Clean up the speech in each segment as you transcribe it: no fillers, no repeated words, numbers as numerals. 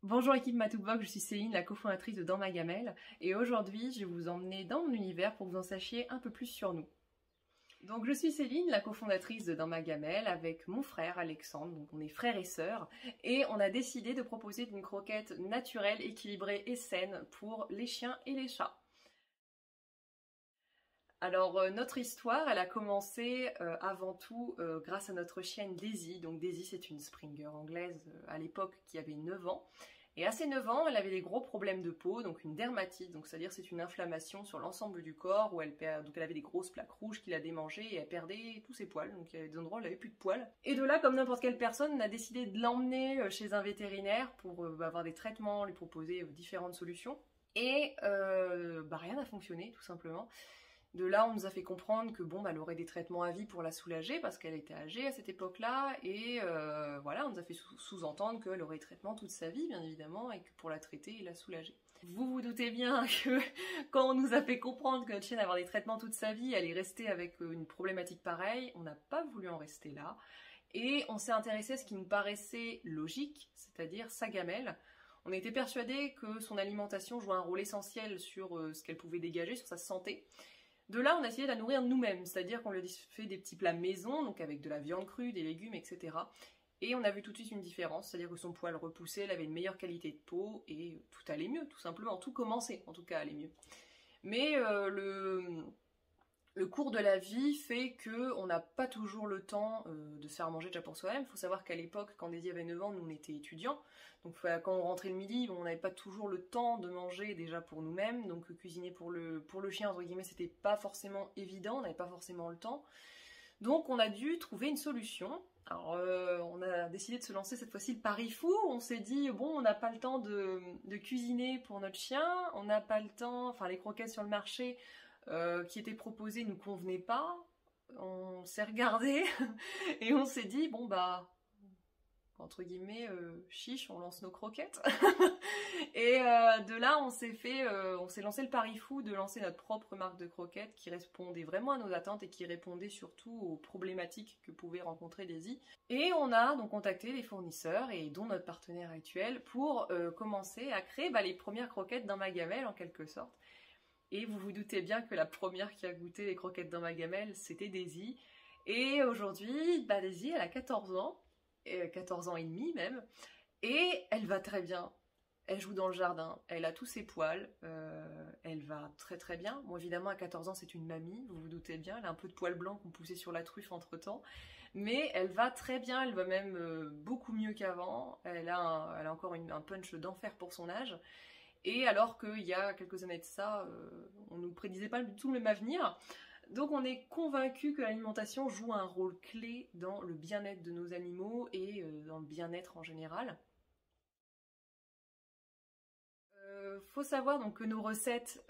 Bonjour équipe Matookbox, je suis Céline, la cofondatrice de Dans ma gamelle, et aujourd'hui je vais vous emmener dans mon univers pour que vous en sachiez un peu plus sur nous. Donc je suis Céline, la cofondatrice de Dans ma gamelle, avec mon frère Alexandre, donc on est frères et sœurs, et on a décidé de proposer une croquette naturelle, équilibrée et saine pour les chiens et les chats. Alors notre histoire, elle a commencé avant tout grâce à notre chienne Daisy. Donc Daisy c'est une Springer anglaise à l'époque qui avait 9 ans. Et à ses 9 ans, elle avait des gros problèmes de peau, donc une dermatite, donc c'est-à-dire c'est une inflammation sur l'ensemble du corps où elle avait des grosses plaques rouges qui la démangeaient et elle perdait tous ses poils, donc il y avait des endroits où elle avait plus de poils. Et de là, comme n'importe quelle personne, on a décidé de l'emmener chez un vétérinaire pour avoir des traitements, lui proposer différentes solutions. Et rien n'a fonctionné tout simplement. De là, on nous a fait comprendre que elle aurait des traitements à vie pour la soulager parce qu'elle était âgée à cette époque-là, et voilà, on nous a fait sous-entendre qu'elle aurait des traitements toute sa vie, bien évidemment, et que pour la traiter et la soulager. Vous vous doutez bien que quand on nous a fait comprendre que notre chienne allait avoir des traitements toute sa vie, elle est restée avec une problématique pareille, on n'a pas voulu en rester là, et on s'est intéressé à ce qui nous paraissait logique, c'est-à-dire sa gamelle. On était persuadés que son alimentation jouait un rôle essentiel sur ce qu'elle pouvait dégager, sur sa santé. De là, on a essayé de la nourrir nous-mêmes, c'est-à-dire qu'on lui a fait des petits plats maison, donc avec de la viande crue, des légumes, etc. Et on a vu tout de suite une différence, c'est-à-dire que son poil repoussait, elle avait une meilleure qualité de peau, et tout allait mieux, tout simplement. Tout commençait, en tout cas, à aller mieux. Mais le cours de la vie fait qu'on n'a pas toujours le temps de se faire manger déjà pour soi-même. Il faut savoir qu'à l'époque, quand Daisy avait 9 ans, nous on était étudiants. Donc quand on rentrait le midi, on n'avait pas toujours le temps de manger déjà pour nous-mêmes. Donc cuisiner pour le chien, entre guillemets, c'était pas forcément évident, on n'avait pas forcément le temps. Donc on a dû trouver une solution. Alors on a décidé de se lancer cette fois-ci le pari fou. On s'est dit, bon, on n'a pas le temps de cuisiner pour notre chien, on n'a pas le temps, enfin les croquettes sur le marché qui étaient proposées nous convenaient pas. On s'est regardé et on s'est dit, bon entre guillemets, chiche, on lance nos croquettes. Et de là, on s'est lancé le pari fou de lancer notre propre marque de croquettes qui répondait vraiment à nos attentes et qui répondait surtout aux problématiques que pouvait rencontrer Daisy. Et on a donc contacté les fournisseurs, et dont notre partenaire actuel, pour commencer à créer les premières croquettes dans ma gamelle, en quelque sorte. Et vous vous doutez bien que la première qui a goûté les croquettes dans ma gamelle, c'était Daisy. Et aujourd'hui, Daisy, elle a 14 ans. 14 ans et demi même, et elle va très bien. Elle joue dans le jardin, elle a tous ses poils, elle va très très bien. Bon, évidemment, à 14 ans, c'est une mamie, vous vous doutez bien, elle a un peu de poils blancs qu'on poussait sur la truffe entre-temps, mais elle va très bien, elle va même beaucoup mieux qu'avant. Elle a encore un punch d'enfer pour son âge, et alors qu'il y a quelques années de ça, on nous prédisait pas du tout le même avenir. Donc on est convaincu que l'alimentation joue un rôle clé dans le bien-être de nos animaux et dans le bien-être en général. Faut savoir donc que nos recettes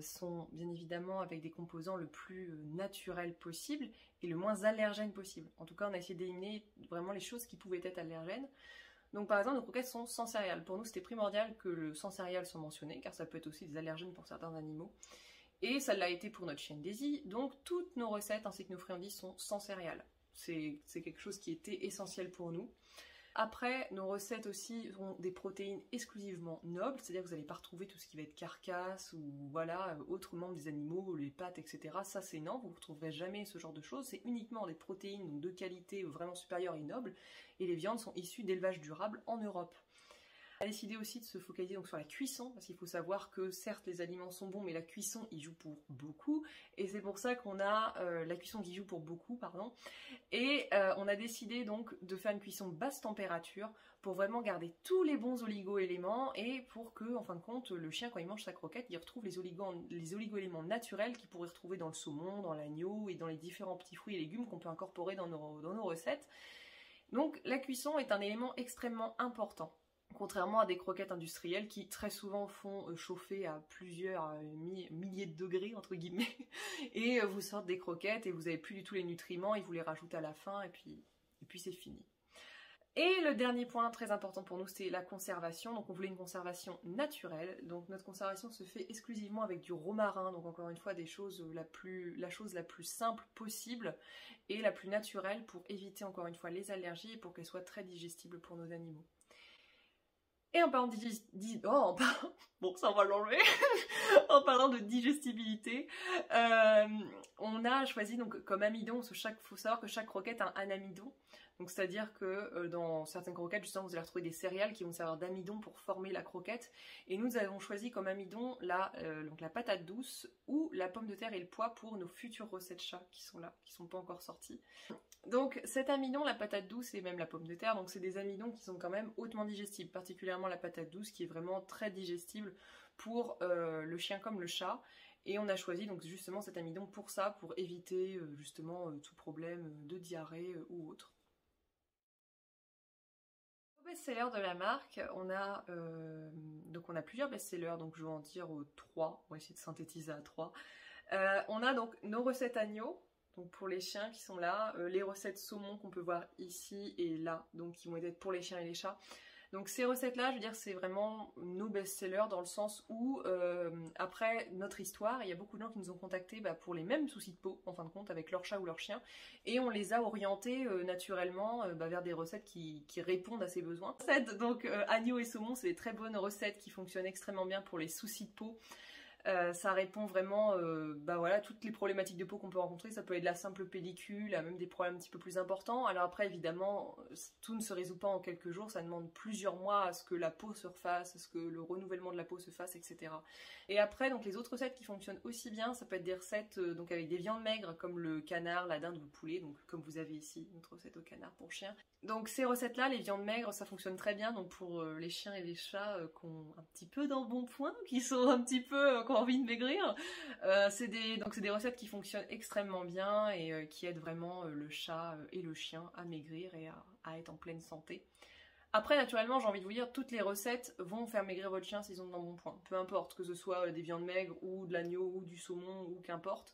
sont bien évidemment avec des composants le plus naturel possible et le moins allergène possible. En tout cas, on a essayé d'éliminer vraiment les choses qui pouvaient être allergènes. Donc par exemple, nos croquettes sont sans céréales. Pour nous, c'était primordial que le sans céréales soit mentionné, car ça peut être aussi des allergènes pour certains animaux. Et ça l'a été pour notre chienne Daisy, donc toutes nos recettes ainsi que nos friandises sont sans céréales. C'est quelque chose qui était essentiel pour nous. Après, nos recettes aussi ont des protéines exclusivement nobles, c'est-à-dire que vous n'allez pas retrouver tout ce qui va être carcasse ou voilà, autres membres des animaux, les pattes, etc. Ça c'est non, vous ne retrouverez jamais ce genre de choses, c'est uniquement des protéines donc de qualité vraiment supérieure et noble, et les viandes sont issues d'élevage durable en Europe. On a décidé aussi de se focaliser donc sur la cuisson, parce qu'il faut savoir que certes les aliments sont bons, mais la cuisson y joue pour beaucoup, et c'est pour ça qu'on a la cuisson qui joue pour beaucoup, pardon, et on a décidé donc de faire une cuisson basse température pour vraiment garder tous les bons oligo-éléments et pour que, en fin de compte, le chien quand il mange sa croquette, il retrouve les oligo-éléments naturels qu'il pourrait retrouver dans le saumon, dans l'agneau et dans les différents petits fruits et légumes qu'on peut incorporer dans nos recettes. Donc la cuisson est un élément extrêmement important. Contrairement à des croquettes industrielles qui très souvent font chauffer à plusieurs milliers de degrés entre guillemets et vous sortent des croquettes et vous n'avez plus du tout les nutriments, ils vous les rajoutent à la fin et puis c'est fini. Et le dernier point très important pour nous, c'est la conservation. Donc on voulait une conservation naturelle. Donc notre conservation se fait exclusivement avec du romarin. Donc encore une fois, la chose la plus simple possible et la plus naturelle pour éviter encore une fois les allergies et pour qu'elle soit très digestible pour nos animaux. Et en parlant bon, ça on va l'enlever. En parlant de digestibilité, on a choisi donc comme amidon, faut savoir que chaque croquette a un amidon. Donc c'est-à-dire que dans certaines croquettes, justement, vous allez retrouver des céréales qui vont servir d'amidon pour former la croquette. Et nous avons choisi comme amidon donc la patate douce ou la pomme de terre et le pois pour nos futures recettes chats qui sont là, qui sont pas encore sorties. Donc cet amidon, la patate douce et même la pomme de terre, donc c'est des amidons qui sont quand même hautement digestibles, particulièrement la patate douce qui est vraiment très digestible pour le chien comme le chat. Et on a choisi donc justement cet amidon pour ça, pour éviter justement tout problème de diarrhée ou autre. Best-seller de la marque, on a plusieurs best-sellers, donc je vais en dire 3, on va essayer de synthétiser à 3. On a donc nos recettes agneaux, donc pour les chiens qui sont là, les recettes saumon qu'on peut voir ici et là, donc qui vont être pour les chiens et les chats. Donc ces recettes-là, je veux dire, c'est vraiment nos best-sellers dans le sens où, après notre histoire, il y a beaucoup de gens qui nous ont contactés pour les mêmes soucis de peau, en fin de compte, avec leur chat ou leur chien, et on les a orientés naturellement vers des recettes qui répondent à ces besoins. Donc agneau et saumon, c'est des très bonnes recettes qui fonctionnent extrêmement bien pour les soucis de peau. Ça répond vraiment voilà, toutes les problématiques de peau qu'on peut rencontrer. Ça peut être de la simple pellicule à même des problèmes un petit peu plus importants. Alors après évidemment tout ne se résout pas en quelques jours, ça demande plusieurs mois à ce que la peau se refasse, à ce que le renouvellement de la peau se fasse, etc. Et après donc les autres recettes qui fonctionnent aussi bien, ça peut être des recettes donc avec des viandes maigres comme le canard, la dinde ou le poulet, donc comme vous avez ici notre recette au canard pour chien. Donc ces recettes là, les viandes maigres, ça fonctionne très bien donc pour les chiens et les chats qui ont un petit peu d'embonpoint, qui sont un petit peu envie de maigrir. C'est des recettes qui fonctionnent extrêmement bien et qui aident vraiment le chat et le chien à maigrir et à être en pleine santé. Après, naturellement, j'ai envie de vous dire, toutes les recettes vont faire maigrir votre chien s'ils ont de l'embonpoint. Peu importe, que ce soit des viandes maigres ou de l'agneau ou du saumon ou qu'importe.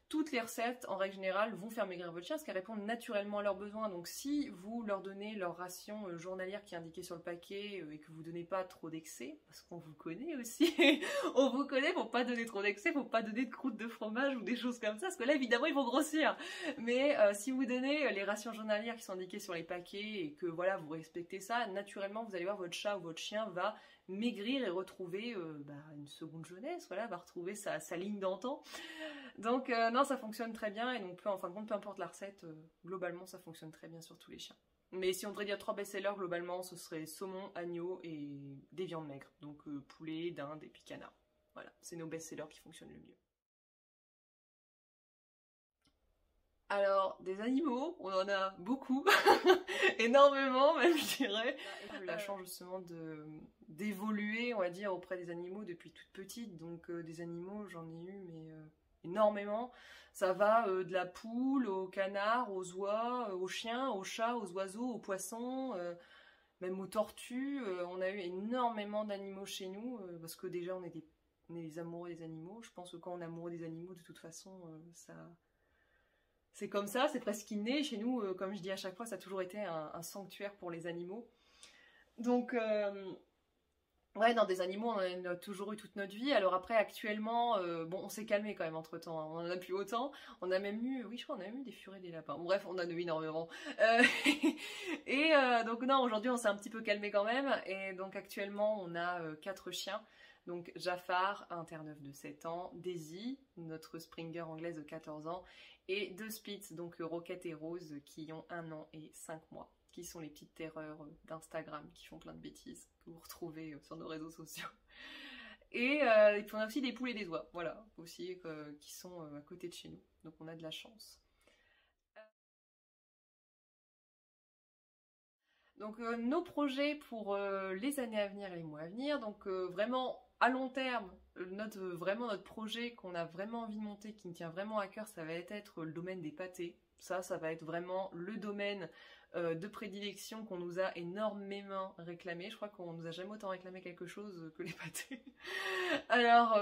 Toutes les recettes, en règle générale, vont faire maigrir votre chien parce qu'elles répondent naturellement à leurs besoins. Donc si vous leur donnez leur ration journalière qui est indiquée sur le paquet et que vous ne donnez pas trop d'excès, parce qu'on vous connaît aussi, on vous connaît pour pas donner trop d'excès, pour pas donner de croûtes de fromage ou des choses comme ça, parce que là évidemment ils vont grossir. Mais si vous donnez les rations journalières qui sont indiquées sur les paquets et que voilà vous respectez ça, naturellement vous allez voir votre chat ou votre chien va maigrir et retrouver une seconde jeunesse, voilà, va retrouver sa ligne d'antan. Donc non, ça fonctionne très bien et donc en fin de compte, peu importe la recette, globalement ça fonctionne très bien sur tous les chiens. Mais si on devrait dire 3 best-sellers, globalement ce serait saumon, agneau et des viandes maigres, donc poulet, dinde et puis canard. Voilà, c'est nos best-sellers qui fonctionnent le mieux. Alors, des animaux, on en a beaucoup, énormément même je dirais. J'ai eu la chance justement d'évoluer, on va dire, auprès des animaux depuis toute petite, donc des animaux j'en ai eu mais énormément. Ça va de la poule, au canard, aux oies, aux chiens, aux chats, aux oiseaux, aux poissons, même aux tortues. On a eu énormément d'animaux chez nous, parce que déjà on est des amoureux des animaux. Je pense que quand on est amoureux des animaux, de toute façon, c'est comme ça, c'est presque inné. Chez nous, comme je dis à chaque fois, ça a toujours été un sanctuaire pour les animaux. Donc, ouais, non, des animaux, on en a toujours eu toute notre vie. Alors après, actuellement, bon, on s'est calmé quand même entre-temps, hein. On en a plus autant. On a même eu, oui, je crois, on a même eu des furets, des lapins. Bon, bref, on en a eu énormément. Et donc non, aujourd'hui, on s'est un petit peu calmé quand même. Et donc actuellement, on a 4 chiens. Donc Jafar, un Terre-Neuve de 7 ans, Daisy, notre Springer anglaise de 14 ans, et 2 Spitz, donc Roquette et Rose, qui ont 1 an et 5 mois, qui sont les petites terreurs d'Instagram, qui font plein de bêtises, que vous retrouvez sur nos réseaux sociaux. Et puis on a aussi des poules et des oies, voilà, aussi, qui sont à côté de chez nous, donc on a de la chance. Donc nos projets pour les années à venir et les mois à venir, donc vraiment à long terme, vraiment notre projet qu'on a vraiment envie de monter, qui me tient vraiment à cœur, ça va être le domaine des pâtés. Ça va être vraiment le domaine de prédilection qu'on nous a énormément réclamé. Je crois qu'on nous a jamais autant réclamé quelque chose que les pâtés. Alors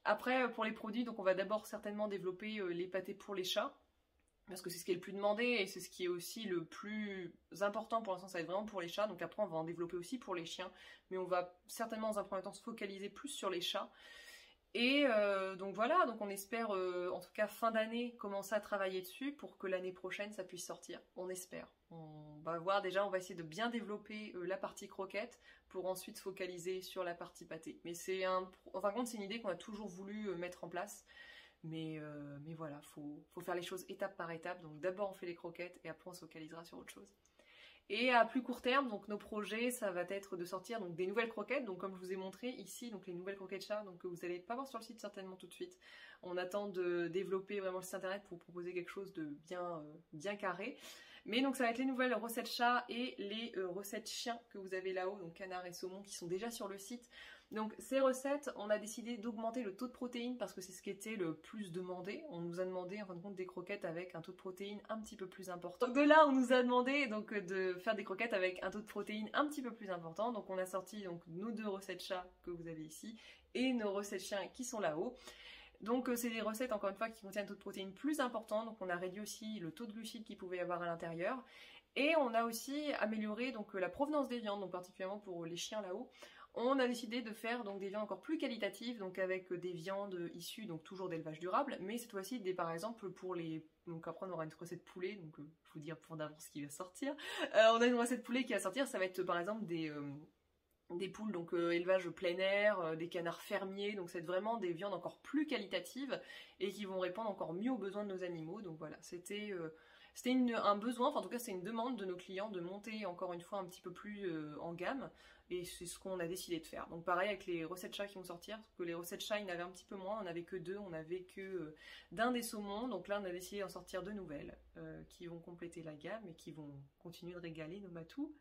après pour les produits, donc on va d'abord certainement développer les pâtés pour les chats. Parce que c'est ce qui est le plus demandé et c'est ce qui est aussi le plus important pour l'instant, ça va être vraiment pour les chats. Donc après on va en développer aussi pour les chiens, mais on va certainement dans un premier temps se focaliser plus sur les chats. Et donc voilà, donc on espère en tout cas fin d'année commencer à travailler dessus pour que l'année prochaine ça puisse sortir. On espère. On va voir déjà, on va essayer de bien développer la partie croquette pour ensuite se focaliser sur la partie pâté. Mais en fin de compte, c'est une idée qu'on a toujours voulu mettre en place. Mais voilà, faut faire les choses étape par étape. Donc d'abord on fait les croquettes et après on se focalisera sur autre chose. Et à plus court terme, donc nos projets, ça va être de sortir donc des nouvelles croquettes. Donc comme je vous ai montré ici, donc les nouvelles croquettes chat, donc que vous n'allez pas voir sur le site certainement tout de suite. On attend de développer vraiment le site internet pour vous proposer quelque chose de bien carré. Mais donc ça va être les nouvelles recettes chat et les recettes chiens que vous avez là-haut, donc canard et saumon, qui sont déjà sur le site. Donc ces recettes, on a décidé d'augmenter le taux de protéines parce que c'est ce qui était le plus demandé. On nous a demandé en fin de compte des croquettes avec un taux de protéines un petit peu plus important. Donc de là, on nous a demandé donc de faire des croquettes avec un taux de protéines un petit peu plus important. Donc on a sorti donc nos 2 recettes chat que vous avez ici et nos recettes chiens qui sont là-haut. Donc c'est des recettes encore une fois qui contiennent un taux de protéines plus important. Donc on a réduit aussi le taux de glucides qu'il pouvait y avoir à l'intérieur. Et on a aussi amélioré donc la provenance des viandes, donc particulièrement pour les chiens là-haut. On a décidé de faire donc des viandes encore plus qualitatives, donc avec des viandes issues donc toujours d'élevage durable, mais cette fois-ci par exemple pour les... Donc après on aura une recette poulet, donc je vous dire pour d'avance ce qui va sortir. On a une recette poulet qui va sortir, ça va être par exemple des poules, donc élevage plein air, des canards fermiers, donc c'est vraiment des viandes encore plus qualitatives et qui vont répondre encore mieux aux besoins de nos animaux. Donc voilà, c'était un besoin, enfin en tout cas c'est une demande de nos clients de monter encore une fois un petit peu plus en gamme, et c'est ce qu'on a décidé de faire. Donc pareil avec les recettes chat qui vont sortir, parce que les recettes chat il y en avait un petit peu moins, on n'avait que 2, on n'avait que d'un des saumons, donc là on a décidé d'en sortir 2 nouvelles qui vont compléter la gamme et qui vont continuer de régaler nos matous.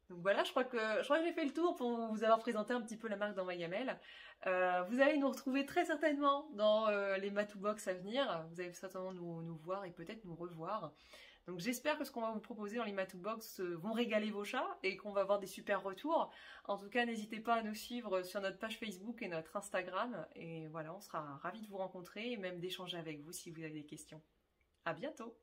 Donc voilà, je crois que j'ai fait le tour pour vous avoir présenté un petit peu la marque dans Mayamel. Vous allez nous retrouver très certainement dans les Matou Box à venir. Vous allez certainement nous voir et peut-être nous revoir. Donc j'espère que ce qu'on va vous proposer dans les Matou Box vont régaler vos chats et qu'on va avoir des super retours. En tout cas, n'hésitez pas à nous suivre sur notre page Facebook et notre Instagram. Et voilà, on sera ravis de vous rencontrer et même d'échanger avec vous si vous avez des questions. À bientôt!